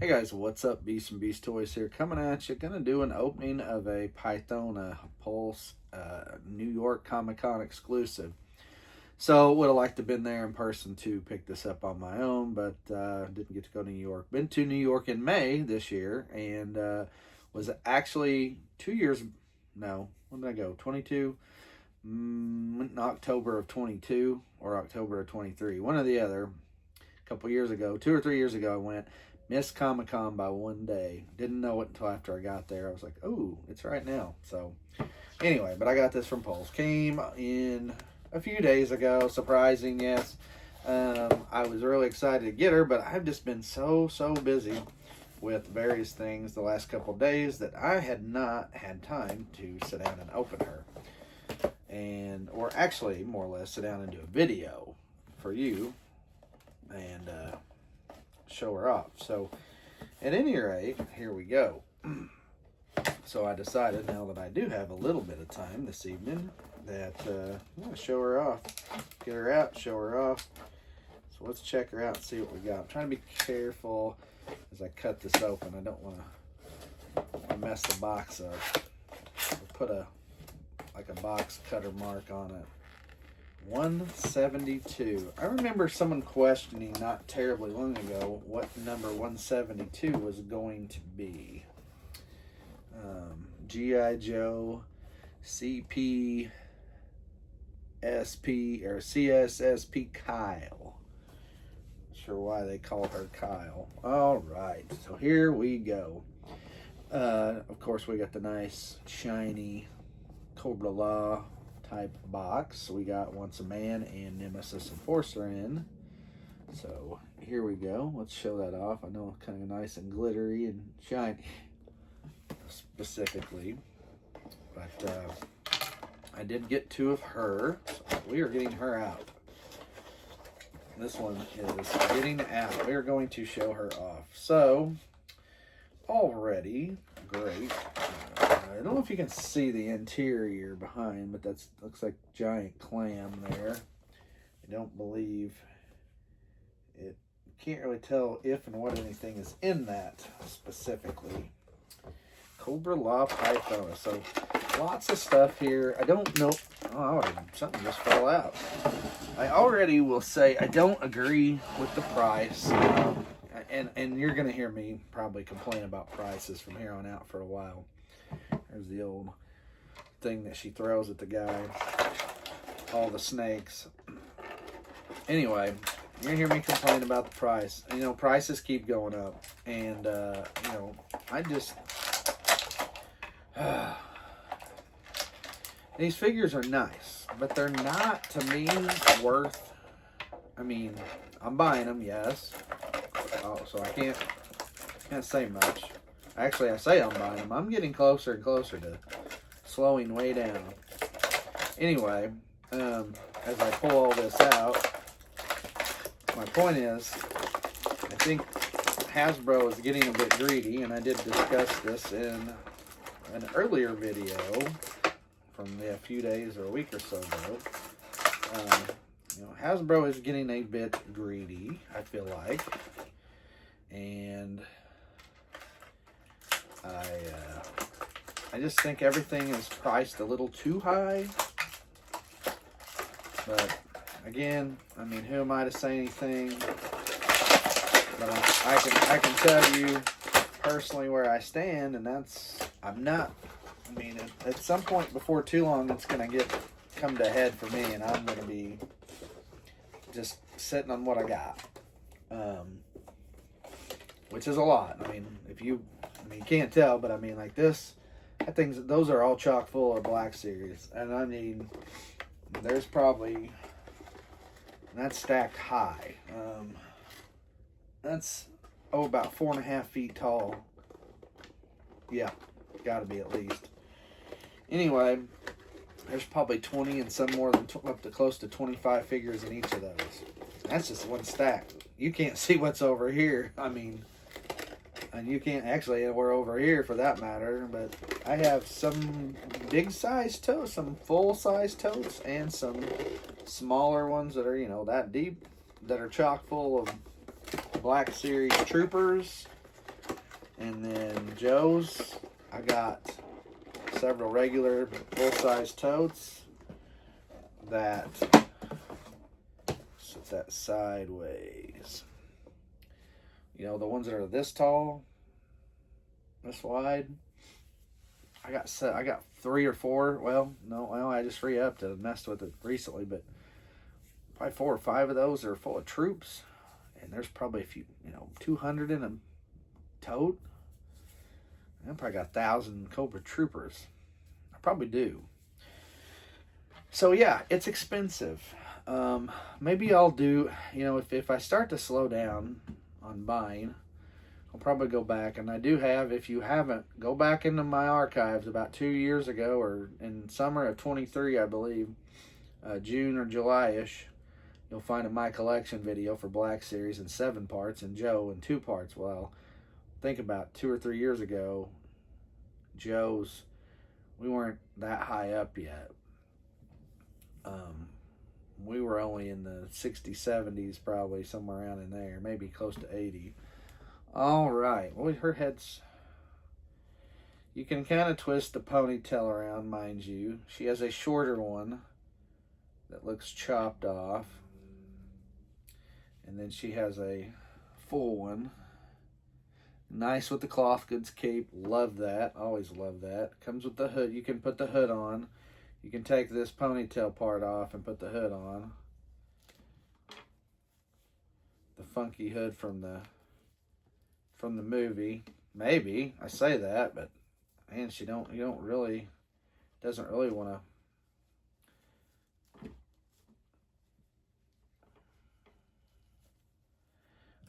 Hey guys, what's up? Beast and Beast Toys here, coming at you. Gonna do an opening of a Pythona Pulse New York Comic Con exclusive. So would have liked to have been there in person to pick this up on my own, but didn't get to go to New York. Been to New York in May this year, and was actually 2 years. No, when did I go? 22. In October of 22 or October of 23, one or the other. A couple years ago, 2 or 3 years ago, I went. Missed Comic Con by one day. Didn't know it until after I got there. I was like, oh, it's right now. So, anyway, but I got this from Pulse. Came in a few days ago. Surprising, yes. I was really excited to get her, but I've just been so busy with various things the last couple of days that I had not had time to sit down and open her. Or actually, more or less, sit down and do a video for you and show her off. So at any rate, here we go. So I decided, now that I do have a little bit of time this evening, that I'm going to show her off. Get her out, show her off. So let's check her out and see what we got. I'm trying to be careful as I cut this open. I don't want to mess the box up. I'll put a box cutter mark on it. 172. I remember someone questioning not terribly long ago what number 172 was going to be. G.I. Joe CP SP or CSSP Kyle. Not sure why they call her Kyle. All right, so here we go. Of course, we got the nice shiny Cobra Law type box. We got Once a Man and Nemesis Enforcer in. So here we go. Let's show that off. I know it's kind of nice and glittery and shiny specifically. But I did get two of her. So we are getting her out. This one is getting out. We are going to show her off. So already great. I don't know if you can see the interior behind, but that looks like giant clam there. I don't believe it. Can't really tell if and what anything is in that specifically. Cobra Law Pythona. So lots of stuff here. I don't know. Oh, something just fell out. I already will say I don't agree with the price. And you're going to hear me probably complain about prices from here on out for a while. There's the old thing that she throws at the guy. All the snakes. Anyway, you're going to hear me complain about the price. And, prices keep going up. And, I just... these figures are nice. But they're not, to me, worth... I'm buying them, yes. Oh, so I can't say much. Actually, I say I'm buying them. I'm getting closer and closer to slowing way down. Anyway, as I pull all this out, my point is, I think Hasbro is getting a bit greedy, and I did discuss this in an earlier video from a few days or a week or so ago. Hasbro is getting a bit greedy, I feel like. And I just think everything is priced a little too high. But again, who am I to say anything? But I can tell you personally where I stand, and at some point before too long, it's gonna come to a head for me, and I'm gonna be just sitting on what I got. Which is a lot. You can't tell, but like this, those are all chock full of Black Series. And there's probably, that's stacked high. That's, about 4.5 feet tall. Yeah, gotta be at least. Anyway, there's probably 20 and some more than up to close to 25 figures in each of those. That's just one stack. You can't see what's over here. And you can't actually, we're over here for that matter, but I have some big size totes, some full size totes, and some smaller ones that are, that deep, that are chock full of Black Series Troopers, And then Joe's, I got several regular full-size totes that, set that sideways. You know, the ones that are this tall, this wide. I got 3 or 4. Well, no, I just re-upped it and messed with it recently, but probably 4 or 5 of those are full of troops, and there's probably a few, 200 in a tote. I probably got 1,000 Cobra Troopers. I probably do. So yeah, it's expensive. Maybe I'll do, if I start to slow down on buying, I'll probably go back. And I do have, if you haven't, go back into my archives about 2 years ago, or in summer of 23, I believe, June or July-ish. You'll find a My Collection video for Black Series in 7 parts and Joe in 2 parts. Well, think about 2 or 3 years ago, Joe's, we weren't that high up yet. We were only in the 60s, 70s, probably somewhere around in there, maybe close to 80. All right. Well, her head's... You can kind of twist the ponytail around, mind you. She has a shorter one that looks chopped off. And then she has a full one. Nice with the cloth goods cape. Love that. Always love that. Comes with the hood. You can put the hood on. You can take this ponytail part off and put the hood on. The funky hood from the movie. Maybe. I say that, but man, doesn't really want to.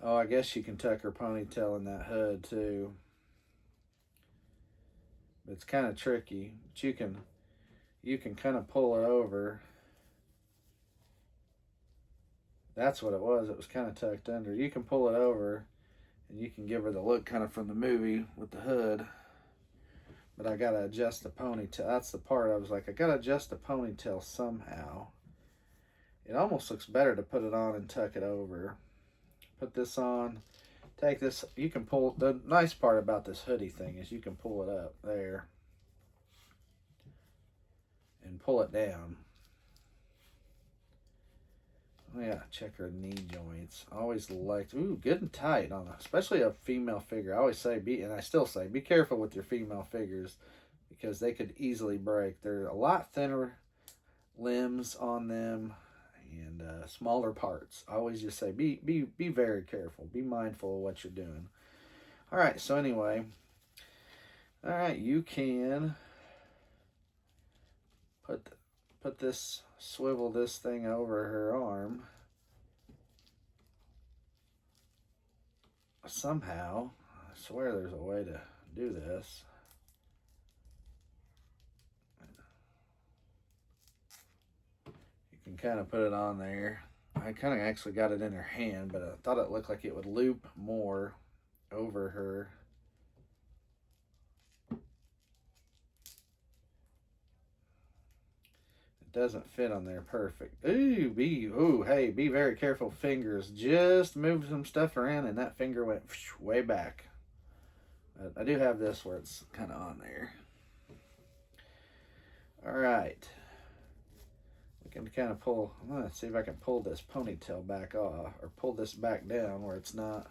Oh, I guess you can tuck her ponytail in that hood too. But it's kind of tricky. But you can kind of pull it over. That's what it was. It was kind of tucked under. You can pull it over, and you can give her the look kind of from the movie with the hood. But I got to adjust the ponytail. That's the part I was like, I got to adjust the ponytail somehow. It almost looks better to put it on and tuck it over. Put this on. Take this. You can pull. The nice part about this hoodie thing is you can pull it up there and pull it down. Oh yeah, check her knee joints. I always liked, good and tight on it, especially a female figure. I always say, and I still say, be careful with your female figures because they could easily break. They're a lot thinner limbs on them and smaller parts. I always just say, be very careful. Be mindful of what you're doing. All right, so anyway, all right, you can put this, swivel this thing over her arm. Somehow, I swear there's a way to do this. You can kind of put it on there. I kind of actually got it in her hand, but I thought it looked like it would loop more over her. Doesn't fit on there perfect. Hey, be very careful, fingers. Just moved some stuff around and that finger went way back. But I do have this where it's kind of on there. All right. We can kind of pull, I'm going to see if I can pull this ponytail back off, or pull this back down where it's not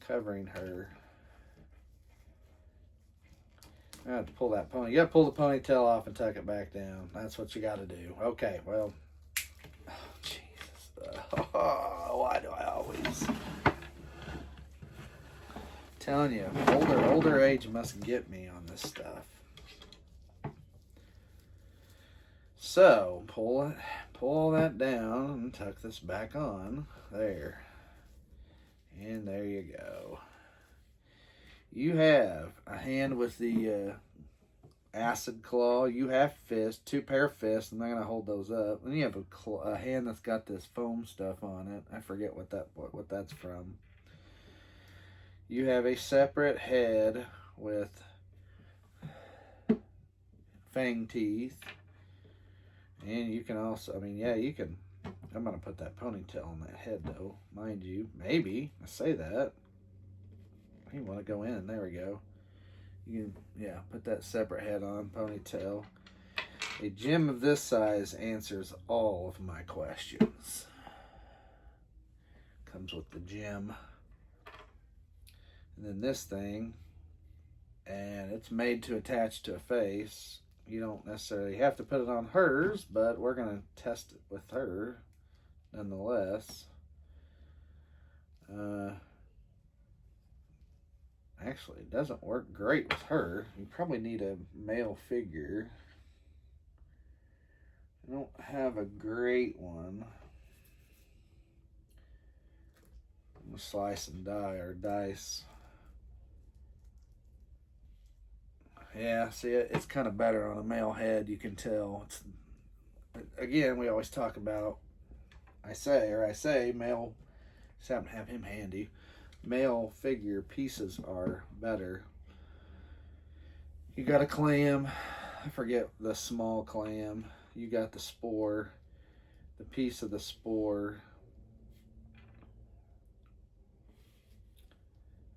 covering her. I have to pull that pony. You got to pull the ponytail off and tuck it back down. That's what you got to do. Okay, well. Oh, Jesus. Why do I always. Telling you, older age must get me on this stuff. So, pull all that down and tuck this back on. There. And there you go. You have a hand with the acid claw. You have fists, 2 pair of fists. I'm not gonna hold those up. And you have a hand that's got this foam stuff on it. I forget what that's from. You have a separate head with fang teeth, and you can also. You can. I'm gonna put that ponytail on that head though, mind you. Maybe I say that. You want to go in. There we go. You can, yeah, put that separate head on, ponytail. A gem of this size answers all of my questions. Comes with the gem. And then this thing, and it's made to attach to a face. You don't necessarily have to put it on hers, but we're going to test it with her nonetheless. Actually, it doesn't work great with her. You probably need a male figure. I don't have a great one. I'm going to slice and die or dice. Yeah, see, it's kind of better on a male head, you can tell. It's, again, we always talk about, I say, male, just happen to have him handy. Male figure pieces are better. You got a clam, I forget the small clam. You got the spore, the piece of the spore.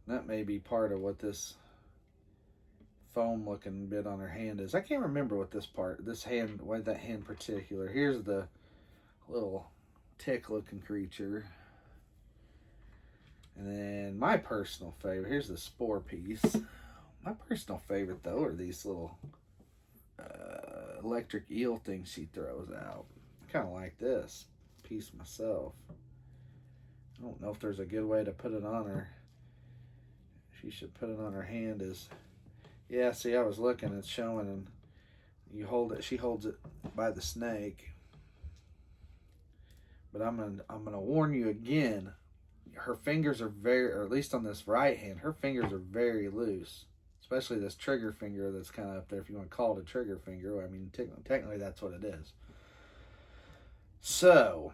That may be part of what this foam looking bit on her hand is. I can't remember what this hand, why that hand particular. Here's the little tick looking creature. And then my personal favorite, here's the spore piece. My personal favorite though are these little electric eel things she throws out. I kind of like this piece myself. I don't know if there's a good way to put it on her. She should put it on her hand as, yeah, see, I was looking, it's showing, and you hold it, she holds it by the snake. But I'm gonna warn you again, her fingers are very, or at least on this right hand, her fingers are very loose. Especially this trigger finger that's kind of up there, if you want to call it a trigger finger. I mean, technically that's what it is. So,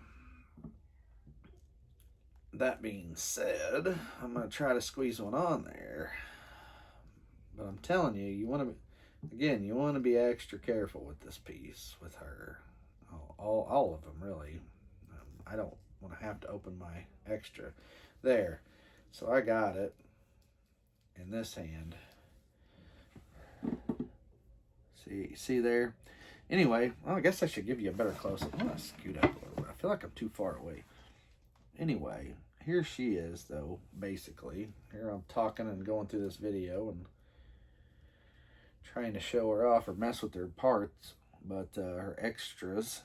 that being said, I'm going to try to squeeze one on there. But I'm telling you, you want to be extra careful with this piece, with her. All of them, really. I don't want to have to open my extra. There. So I got it in this hand. See there? Anyway, well, I guess I should give you a better close-up. I'm going to scoot up a little bit. I feel like I'm too far away. Anyway, here she is, though, basically. Here I'm talking and going through this video and trying to show her off or mess with her parts. But her extras,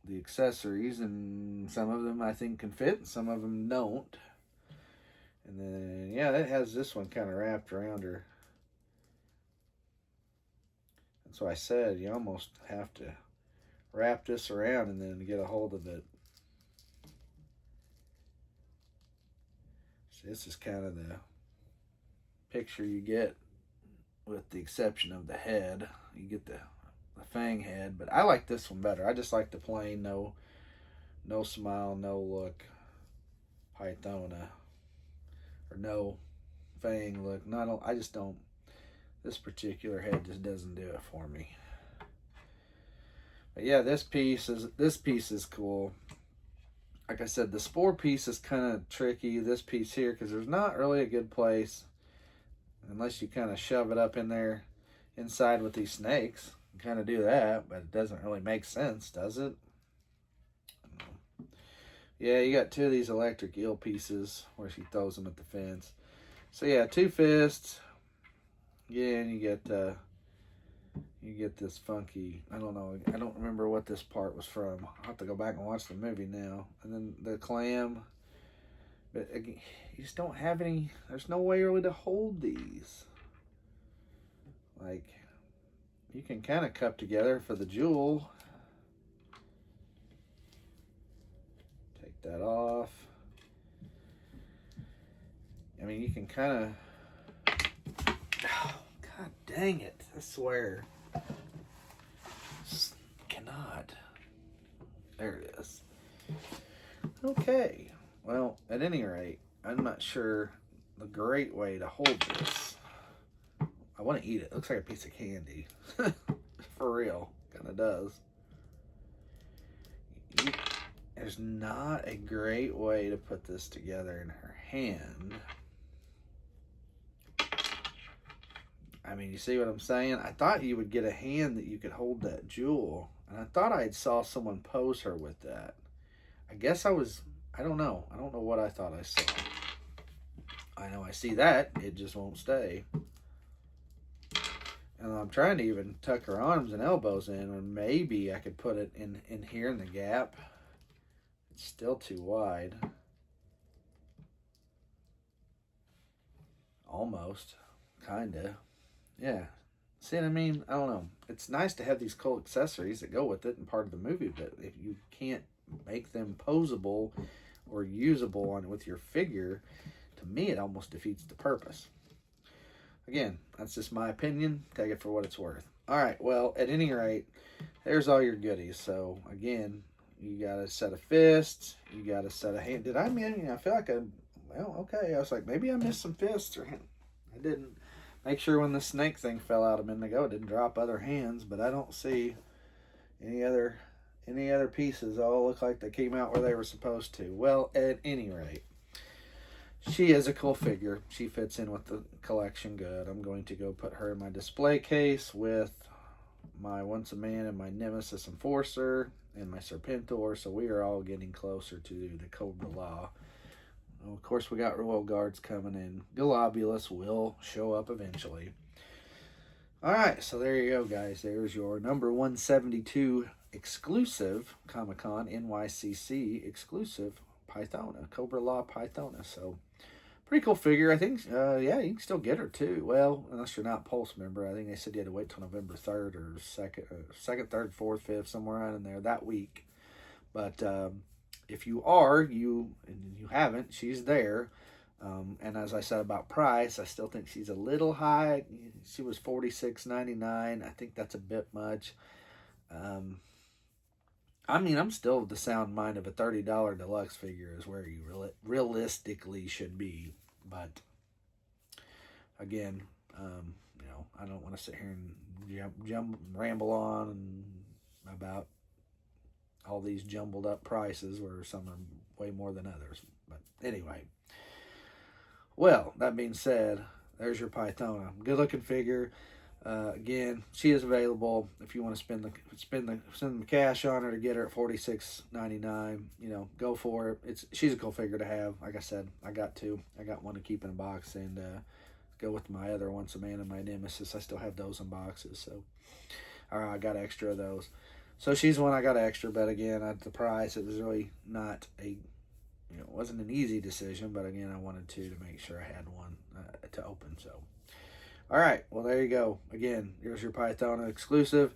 the accessories, and some of them I think can fit and some of them don't. And then, yeah, it has this one kind of wrapped around her. So I said you almost have to wrap this around and then get a hold of it. So this is kind of the picture you get, with the exception of the head. You get the fang head, but I like this one better. I just like the plain, no smile, no look Pythona, or no fang look. I just don't. This particular head just doesn't do it for me. But yeah, this piece is cool. Like I said, the spore piece is kind of tricky, this piece here, because there's not really a good place unless you kind of shove it up in there inside with these snakes. You kind of do that, but it doesn't really make sense, does it? Yeah, you got two of these electric eel pieces where she throws them at the fence. So yeah, two fists. Yeah, and you get this funky, I don't know, I don't remember what this part was from. I'll have to go back and watch the movie now. And then the clam, but again, you just don't have any, there's no way really to hold these. Like, you can kind of cup together for the jewel. Take that off. I mean, you can kind of, God dang it, I swear. Just cannot. There it is. Okay. Well, at any rate, I'm not sure the great way to hold this. I want to eat it. It looks like a piece of candy. For real. Kind of does. There's not a great way to put this together in her hand. I mean, you see what I'm saying? I thought you would get a hand that you could hold that jewel. And I thought I saw someone pose her with that. I guess I don't know. I don't know what I thought I saw. I know I see that. It just won't stay. And I'm trying to even tuck her arms and elbows in, and maybe I could put it in here in the gap. It's still too wide. Almost. Kinda. Yeah. See what I mean? I don't know. It's nice to have these cool accessories that go with it and part of the movie, but if you can't make them posable or usable with your figure, to me it almost defeats the purpose. Again, that's just my opinion. Take it for what it's worth. All right, well, at any rate, there's all your goodies. So, again, you got a set of fists. You got a set of hands. Did I mean, I feel like well, okay. I was like, maybe I missed some fists. Or I didn't make sure when the snake thing fell out a minute ago, it didn't drop other hands. But I don't see any other pieces. All look like they came out where they were supposed to. Well, at any rate, she is a cool figure. She fits in with the collection good. I'm going to go put her in my display case with my Once a Man and my Nemesis Enforcer and my Serpentor. So we are all getting closer to the Cobra Law. Well, of course, we got Royal Guards coming in. Globulus will show up eventually. All right, so there you go, guys. There's your number 172 exclusive Comic-Con NYCC exclusive Pythona, Cobra Law Pythona. So pretty cool figure. I think, yeah, you can still get her too. Well, unless you're not Pulse member. I think they said you had to wait till November 3rd or 2nd, 3rd, 4th, 5th, somewhere around in there that week. But if you are, and you haven't, she's there. And as I said about price, I still think she's a little high. She was $46.99. I think that's a bit much. I mean, I'm still of the sound mind of a $30 deluxe figure is where you realistically should be. But again, I don't want to sit here and ramble on about all these jumbled up prices where some are way more than others. But anyway, well, that being said, there's your Pythona. Good looking figure. Again, she is available if you want to send the cash on her to get her at $46.99. Go for it. She's a cool figure to have. Like I said, I got one to keep in a box and go with my other Once a Man and my Nemesis. I still have those in boxes, so I got extra of those. So she's one I got extra, but again, at the price, it was really not it wasn't an easy decision, but again, I wanted to make sure I had one to open. So. All right, well, there you go. Again, here's your Pythona exclusive.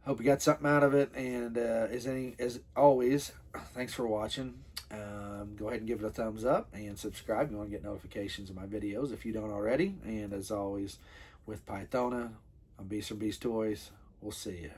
Hope you got something out of it. And as always, thanks for watching. Go ahead and give it a thumbs up and subscribe. You want to get notifications of my videos if you don't already. And as always, with Pythona, I'm Beast from Beast Toys. We'll see you.